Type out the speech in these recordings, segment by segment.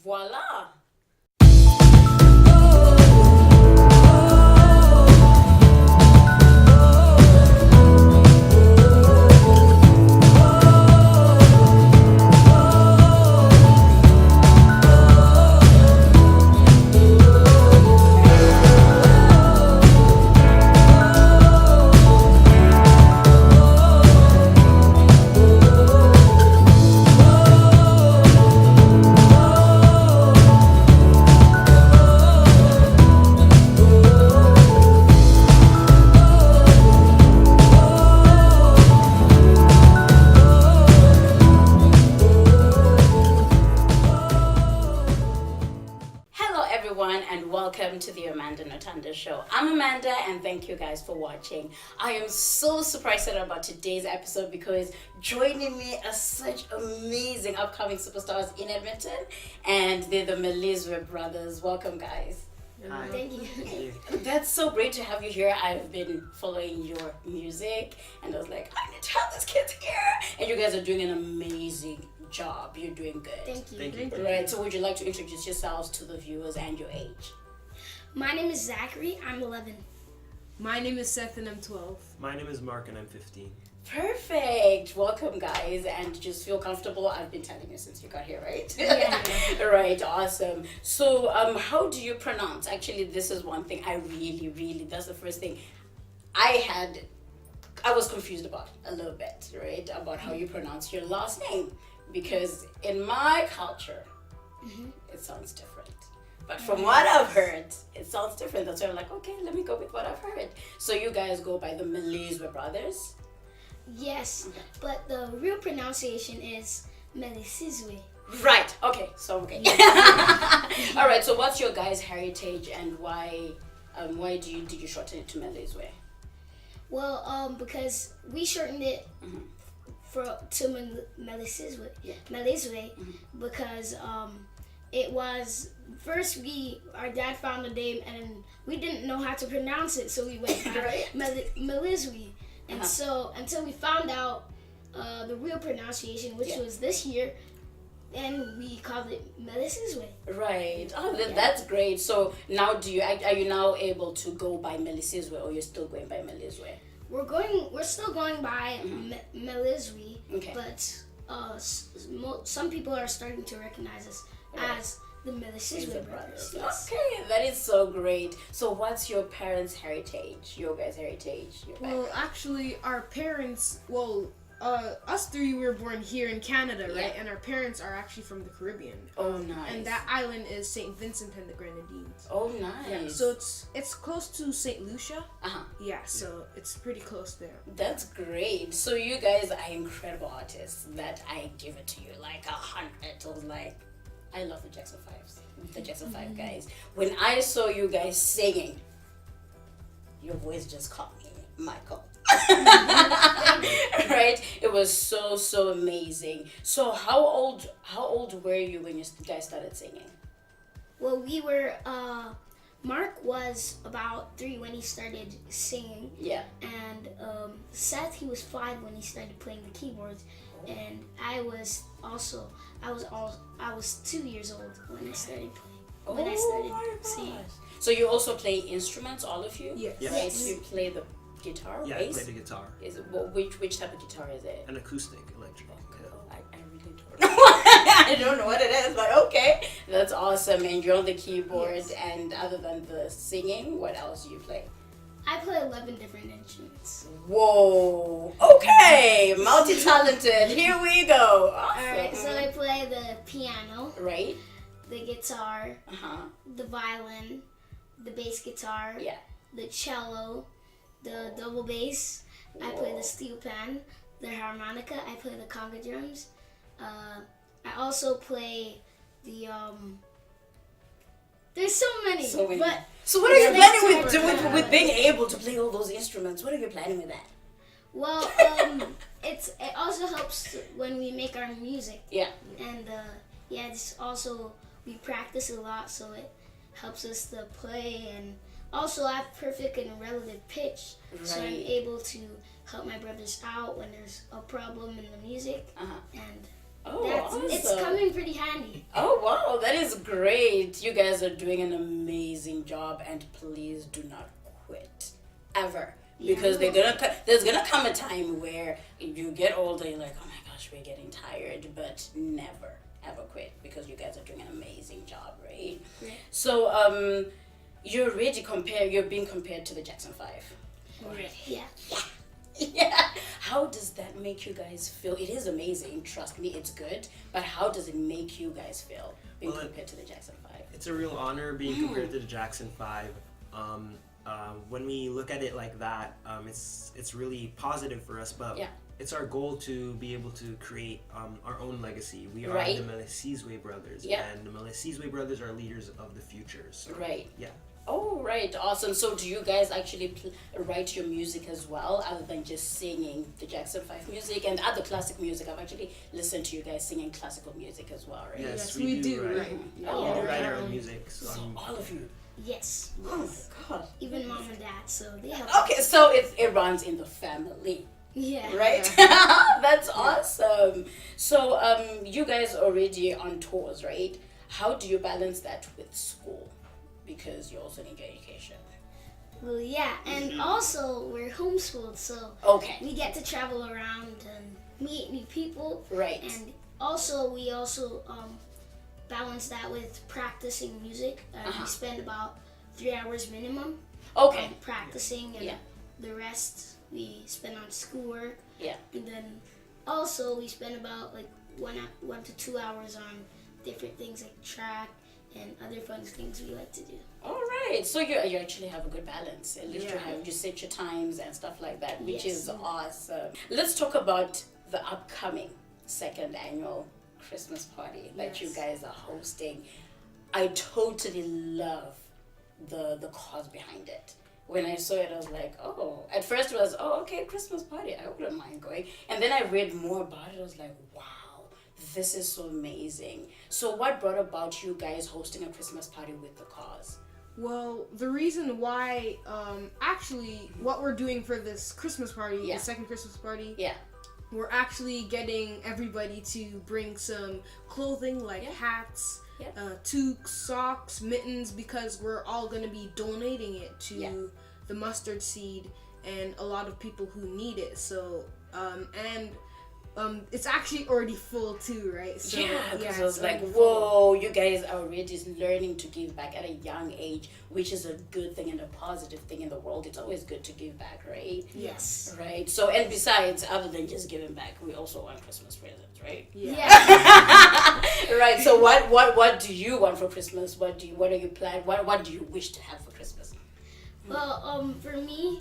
Voila! Welcome to the Amanda Nothando Show. I'm Amanda and thank you guys for watching. I am so super excited about today's episode because joining me are such amazing upcoming superstars in Edmonton, and they're the Melisizwe brothers. Welcome, guys. Hi. Thank you. That's so great to have you here. I've been following your music and I was like, I need to have this kid here. And you guys are doing an amazing job. You're doing good. Thank you. Thank you. Right, so would you like to introduce yourselves to the viewers and your age? My name is Zachary. I'm 11. My name is Seth and I'm 12. My name is Mark and I'm 15. Perfect. Welcome, guys, and just feel comfortable. I've been telling you since you got here, right? Yeah. Right, awesome. So, how do you pronounce? Actually, this is one thing I really, that's the first thing I was confused about a little bit, right? About how you pronounce your last name. Because in my culture, it sounds different. But from what I've heard, it sounds different. That's why I'm like, okay, let me go with what I've heard. So you guys go by the Melisizwe brothers? Yes, Okay. but the real pronunciation is Melisizwe. Right, okay, so okay. All right, so what's your guys' heritage and why did you shorten it to Melisizwe? Well, because we shortened it to Melisizwe. Yeah. Melisizwe, because it was first our dad found the name and we didn't know how to pronounce it, so we went by Right. Melisizwe. And so until we found out the real pronunciation, which was this year, and we called it Melisizwe. Right. Oh, that's great. So now are you now able to go by Melisizwe, or you're still going by Melisizwe? We're still going by Melisizwe, Okay. but some people are starting to recognize us as the Melisizwe brothers. Yes. Okay, that is so great. So what's your parents' heritage? Your guys' heritage? Your Well, background? actually, our parents, us three were born here in Canada, right? Yeah. And our parents are actually from the Caribbean. Oh, nice. And that island is St. Vincent and the Grenadines. Oh, nice. Yeah, so it's close to St. Lucia. Uh-huh. Yeah, so it's pretty close there. That's great. So you guys are incredible artists. That I give it to you like 100. It was like, I love the Jackson 5s. The Jackson 5 guys. When I saw you guys singing, your voice just caught me, Michael. Right? It was so amazing. So how old were you when you guys started singing? Well, we were. Mark was about 3 when he started singing. Yeah. And Seth, he was 5 when he started playing the keyboards, and I was 2 years old when I started playing. When I started singing. So you also play instruments, all of you? Yes. Yes. Right? So you play the guitar, Yeah, bass? I play the guitar. Is it which type of guitar is it? An acoustic electric. I really don't know. I don't know what it is, but okay. That's awesome. And you're on the keyboard, and other than the singing, what else do you play? I play 11 different instruments. Whoa. Okay. Multi-talented. Here we go. Awesome. Alright, so I play the piano, Right? the guitar, Uh-huh. the violin, the bass guitar, Yeah. the cello, the double bass. I play Whoa. the steel pan, the harmonica. I play the conga drums. I also play the There's so many. So many. But So what are you Yeah, planning that's with being able to play all those instruments? What are you planning with that? well, it also helps when we make our music. Yeah. And it's also we practice a lot, so it helps us to play, and also I have perfect and relative pitch, so I'm Right. able to help my brothers out when there's a problem in the music, Uh-huh. and Oh, It's awesome. coming pretty handy. Oh wow, that is great. You guys are doing an amazing job, and please do not quit ever, because there's gonna come a time where you get older, you're like, oh my gosh, we're getting tired, but never ever quit, because you guys are doing an amazing job, right? Yeah. So you're being compared to the Jackson 5. Yeah. Yeah. How does that make you guys feel? It is amazing, trust me, it's good. But how does it make you guys feel being Well, compared to the Jackson 5? It's a real honor being compared to the Jackson 5. When we look at it like that, it's really positive for us, but Yeah. it's our goal to be able to create our own legacy. We are Right. the Melisizwe brothers, Yeah. and the Melisizwe brothers are leaders of the future. So, Right. yeah. Oh, right. Awesome. So do you guys actually write your music as well, other than just singing the Jackson 5 music and other classic music? I've actually listened to you guys singing classical music as well, right? Yes, we do. right. Right. Oh, We okay. write our own music. So, So all of you. Yes. Oh my god. Even mom and dad, so they help. Okay, so it runs in the family. Yeah. Right? That's awesome. So you guys already on tours, right? How do you balance that with school? Because you also need your education. Well, yeah, and also we're homeschooled, so Okay. we get to travel around and meet new people. Right. And also we balance that with practicing music. We spend about 3 hours minimum Okay. practicing, and Yeah. the rest we spend on schoolwork. Yeah. And then also we spend about like 1 to 2 hours on different things like track and other fun things we like to do. All right. So you actually have a good balance. At least Yeah. you set your times and stuff like that, which Yes. is awesome. Let's talk about the upcoming second annual Christmas party that you Yes. guys are hosting. I totally love the cause behind it. When I saw it, I was like, oh. At first it was, oh, okay, Christmas party. I wouldn't mind going. And then I read more about it. I was like, wow, this is so amazing. So what brought about you guys hosting a Christmas party with the cause? Well, the reason why, actually, what we're doing for this Christmas party, Yeah. the second Christmas party, Yeah. we're actually getting everybody to bring some clothing like Yeah. hats, Yeah. toques, socks, mittens, because we're all going to be donating it to Yeah. the mustard seed and a lot of people who need it. So, it's actually already full too, right? So, Yeah, because I was it's like, already full. whoa, you guys are already learning to give back at a young age, which is a good thing and a positive thing in the world. It's always good to give back, right? Yes. Right. So, and besides, other than just giving back, we also want Christmas presents, right? Yeah. Right. So, what do you want for Christmas? What do you plan? What do you wish to have for Christmas? Well, for me,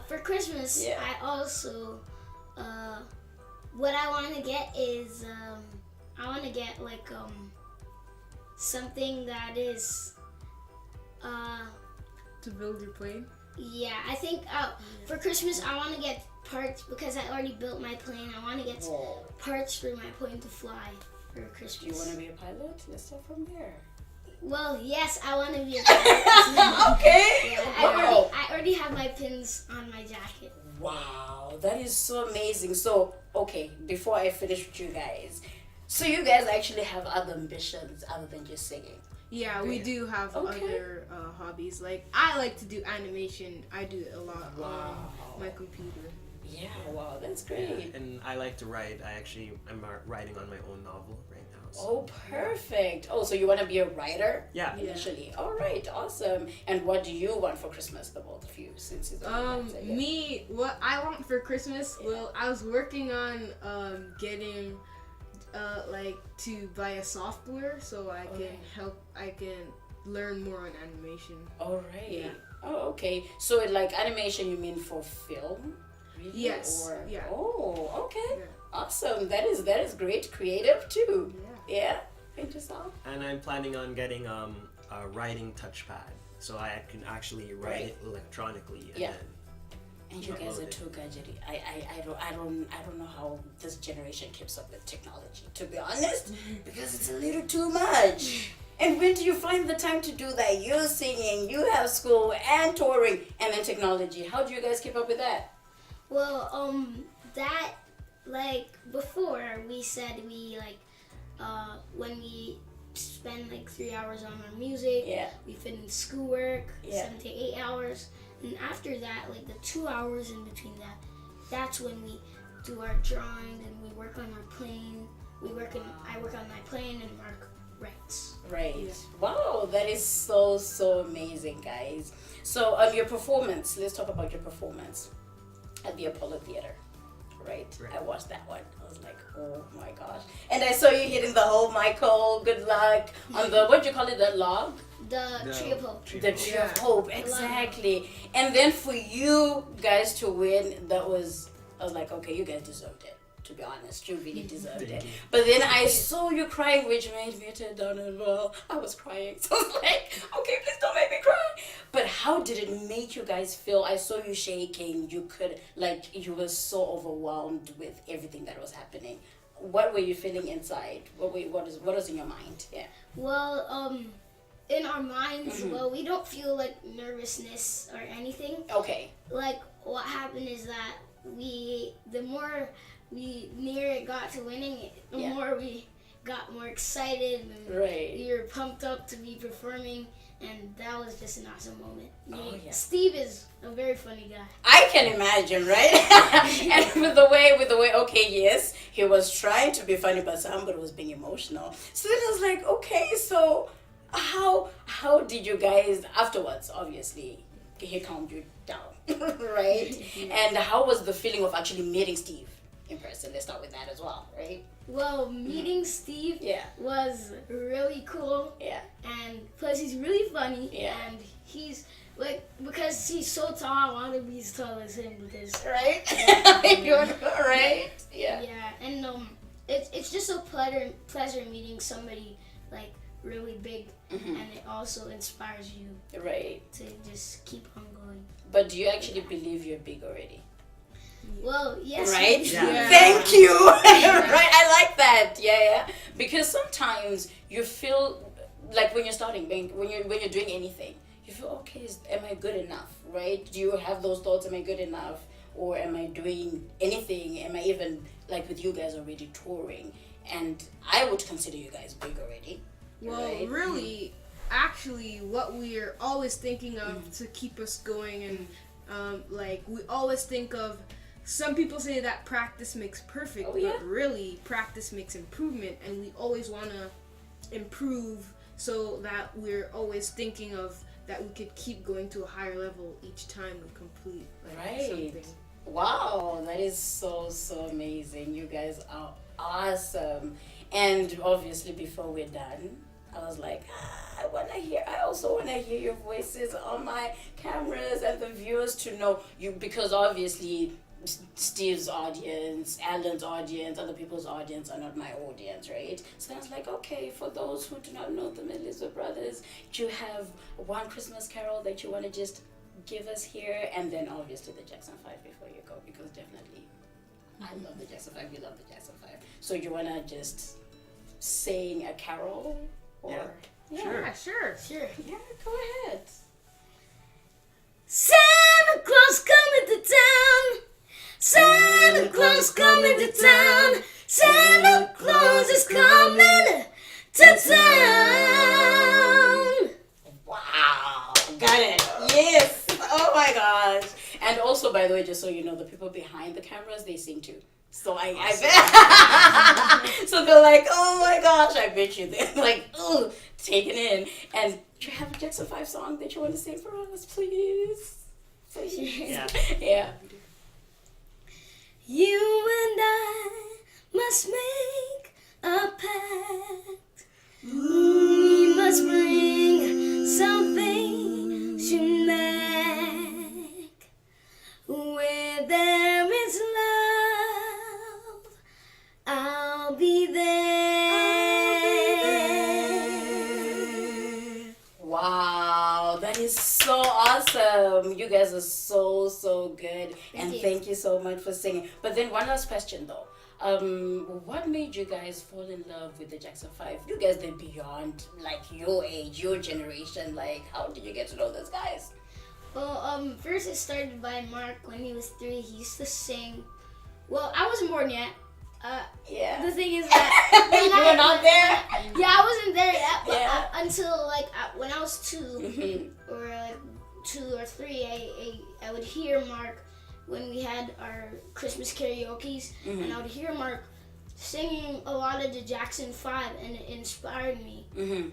for Christmas, Yeah. I also, what I want to get is, I want to get like, something that is, To build your plane. yeah, I think, for Christmas, I want to get parts, because I already built my plane. I want to get Whoa. parts for my plane to fly for Do you Christmas. want to be a pilot? Let's start from there. Well, yes, I want to be a pilot. Okay. Yeah, Wow. I already have my pins on my jacket. Wow, that is so amazing. So, okay, before I finish with you guys, so you guys actually have other ambitions other than just singing. Yeah, we Great. do have Okay. other hobbies. Like, I like to do animation. I do it a lot Wow. on my computer. Yeah, wow, that's great. and I like to write. I'm writing on my own novel right now. So. Oh, perfect. Oh, so you want to be a writer? Yeah. Yeah. Initially. All right, awesome. And what do you want for Christmas, the both of you, since it's Me, what I want for Christmas, well, I was working on getting like to buy a software so I can Okay. I can learn more on animation. All right. Yeah. Oh, okay. So, like animation, you mean for film? Really? Yes, Or, yeah. Oh, okay. Yeah. Awesome. That is great. Creative too. Yeah. Yeah. Paint yourself. And I'm planning on getting a writing touchpad, so I can actually write Right. it electronically. And Yeah. then And you guys are Upload it. too gadgety. I don't know how this generation keeps up with technology, to be honest, because it's a little too much. And when do you find the time to do that? You're singing, you have school and touring, and then technology. How do you guys keep up with that? Well, that, like before we said we like when we spend like 3 hours on our music, we finish schoolwork, 7 to 8 hours, and after that, like the 2 hours in between that, that's when we do our drawing and we work on our playing. I work on my playing and Mark writes. Right. Yeah. Wow, that is so amazing, guys. So your performance. Let's talk about your performance at the Apollo Theater. Right. I watched that one. I was like, oh my gosh. And I saw you hitting the whole Michael, good luck on the, what do you call it, the log? The Tree of Hope. The Tree of Hope, exactly. And then for you guys to win, I was like, okay, you guys deserved it. To be honest, you really deserved it. But then I saw you crying, which made me turn down as well. I was crying. So I was like, okay, please don't make me cry. But how did it make you guys feel? I saw you shaking. You were so overwhelmed with everything that was happening. What were you feeling inside? What was in your mind? Yeah. Well, in our minds, well, we don't feel like nervousness or anything. Okay. Like what happened is that the more near it got to winning, the more we got more excited and we were pumped up to be performing, and that was just an awesome moment. Steve is a very funny guy. I can imagine, right? And with the way, okay, yes, he was trying to be funny, but somebody was being emotional. So then I was like, okay, so how did you guys afterwards? Obviously, he calmed you down, right? And how was the feeling of actually meeting Steve in person? Let's start with that as well, right? Well, meeting Steve was really cool. Yeah. And plus he's really funny. Yeah. And he's like, because he's so tall, I want to be as tall as him because right? Right? Yeah. Yeah. And it's just a pleasure meeting somebody like really big, and it also inspires you to just keep on going. But do you actually believe you're big already? Well, yes. Right? Yeah. Thank you. Right, I like that. Yeah. Because sometimes you feel like when you're starting, when you're doing anything, you feel, okay, am I good enough? Right? Do you have those thoughts? Am I good enough? Or am I doing anything? Am I even, like with you guys already touring? And I would consider you guys big already. Well, really, actually, what we're always thinking of to keep us going, and like we always think of, some people say that practice makes perfect, but really practice makes improvement, and we always want to improve so that we're always thinking of that we could keep going to a higher level each time we complete something. Wow, that is so amazing. You guys are awesome. And obviously before we're done, I was like, I also want to hear your voices on my cameras and the viewers to know you, because obviously Steve's audience, Ellen's audience, other people's audience are not my audience, right? So I was like, okay, for those who do not know the Melisizwe brothers, do you have one Christmas carol that you want to just give us here? And then obviously the Jackson 5 before you go, because definitely I love the Jackson 5, you love the Jackson 5. So do you want to just sing a carol? Or Sure. Yeah, go ahead. Santa Claus coming to town. Santa Claus coming to town. Santa Claus is coming to town. Wow, got it. Yes. Oh my gosh. And also, by the way, just so you know, the people behind the cameras, they sing too. So I bet. So they're like, oh my gosh, I bet you they're like, ooh, taking in. And do you have a Jackson 5 song that you want to sing for us, please? Yeah. Yeah. You and I must make a pact. We must bring something to make. Where there is love, I'll be there. Wow, that is so awesome. You guys are so good. Thank you so much for singing. But then one last question though. What made you guys fall in love with the Jackson 5? You guys, they're beyond like your age, your generation. Like, how did you get to know those guys? Well, first it started by Mark when he was 3. He used to sing Well, I wasn't born yet. Yeah. The thing is that you were not there. Yeah, I wasn't there yet. But Yeah. Until like when I was 2 or like 2 or 3, I would hear Mark when we had our Christmas karaoke's, and I would hear Mark singing a lot of the Jackson 5, and it inspired me. And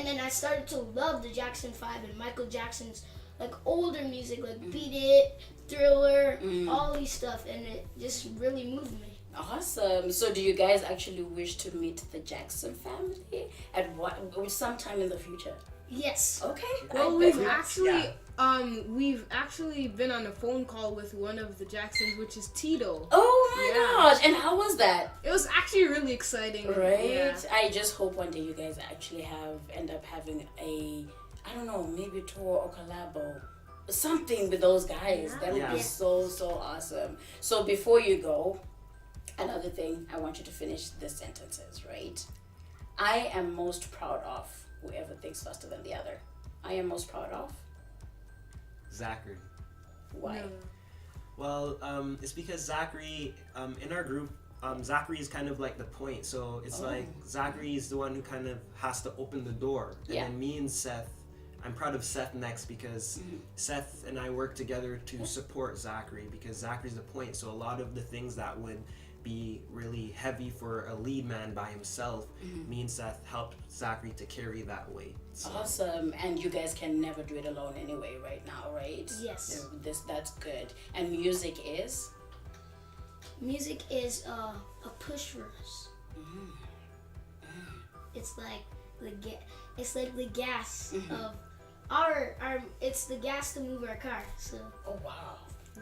then I started to love the Jackson 5 and Michael Jackson's like older music, like Beat It, Thriller, all these stuff, and it just really moved me. Awesome. So do you guys actually wish to meet the Jackson family at sometime in the future? Yes. Okay. Well, we've actually been on a phone call with one of the Jacksons, which is Tito. Oh my gosh! And how was that? It was actually really exciting. Right. Yeah. I just hope one day you guys actually end up having I don't know, maybe tour or collabo, something with those guys. That would be so awesome. So before you go, another thing, I want you to finish the sentences, right? I am most proud of whoever thinks faster than the other. I am most proud of Zachary. Why? No. Well, it's because Zachary, in our group, Zachary is kind of like the point. So it's like Zachary is the one who kind of has to open the door. And then me and Seth, I'm proud of Seth next because Seth and I work together to support Zachary because Zachary's the point. So a lot of the things that would be really heavy for a lead man by himself, me and Seth helped Zachary to carry that weight. So. Awesome. And you guys can never do it alone anyway right now, right? Yes. That's good. And music is? Music is a push for us. It's like the gas of it's the gas to move our car. So oh wow.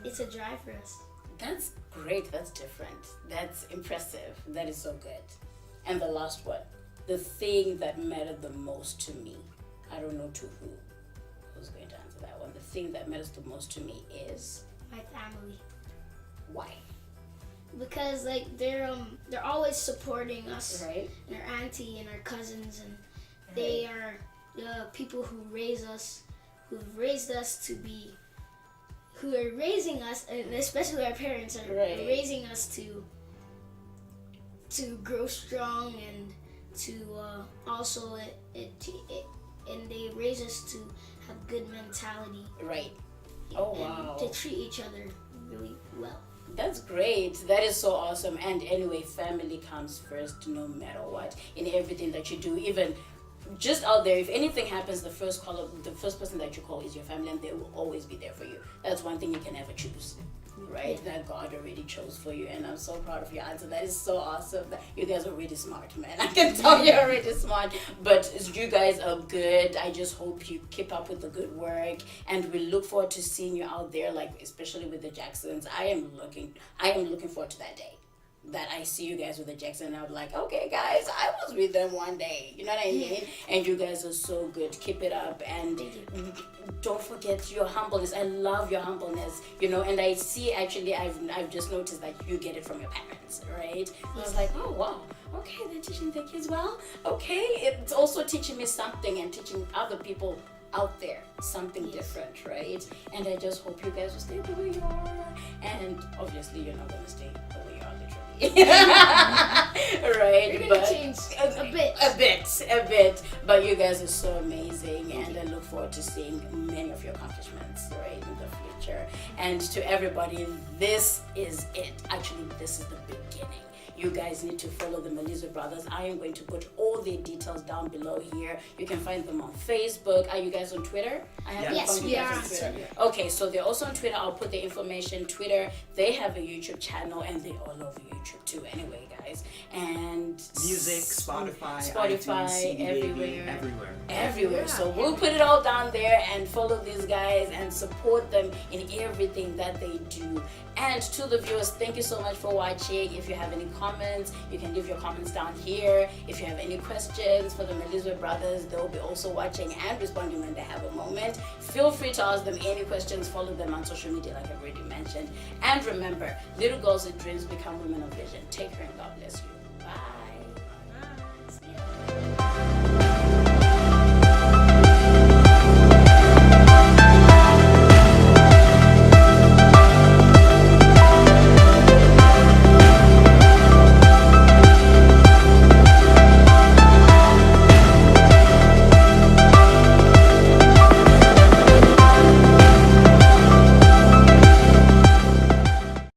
It's a drive for us. That's great. That's different. That's impressive. That is so good. And the last one, the thing that mattered the most to me. I don't know to who. Who's going to answer that one? The thing that matters the most to me is my family. Why? Because like they're always supporting us, right? And our auntie and our cousins, and they are the people who raise us, who've raised us to be. Who are raising us, and especially our parents are raising us to grow strong and to also and they raise us to have good mentality. Right. Oh wow. To treat each other really well. That's great. That is so awesome. And anyway, family comes first no matter what. In everything that you do, even just out there, if anything happens, the first person that you call is your family, and they will always be there for you. That's one thing you can never choose, right? Yeah. That God already chose for you, and I'm so proud of your answer. That is so awesome. You guys are really smart, man. I can tell you're really smart. But you guys are good. I just hope you keep up with the good work, and we look forward to seeing you out there, like especially with the Jacksons. I am looking forward to that day. That I see you guys with the Jackson, and I'm like, okay, guys, I was with them one day. You know what I mean? And you guys are so good. Keep it up, and don't forget your humbleness. I love your humbleness. You know, and I see actually, I've just noticed that you get it from your parents, right? I was like, oh wow, okay, they're teaching their kids well. Okay, it's also teaching me something and teaching other people out there something different, right? And I just hope you guys will stay the way you are. And obviously, you're not gonna stay the way you are, literally. Right, you're gonna change a bit, but you guys are so amazing, and I look forward to seeing many of your accomplishments, right, in the future. And to everybody, this is it. Actually, this is the beginning. You guys need to follow the Melisizwe brothers. I am going to put all the details down below here. You can find them on Facebook. Are you guys on Twitter? Yes, we are. On Twitter. Okay, so they're also on Twitter. I'll put the information. Twitter. They have a YouTube channel, and they're all over YouTube too. Anyway, guys, and music, Spotify, iTunes, CD everywhere. Yeah. So we'll put it all down there, and follow these guys and support them in everything that they do. And to the viewers, thank you so much for watching. If you have any comments, you can leave your comments down here. If you have any questions for the Melisizwe brothers, they'll be also watching and responding when they have a moment. Feel free to ask them any questions. Follow them on social media like I've already mentioned. And remember, little girls with dreams become women of vision. Take care and God bless you. Bye.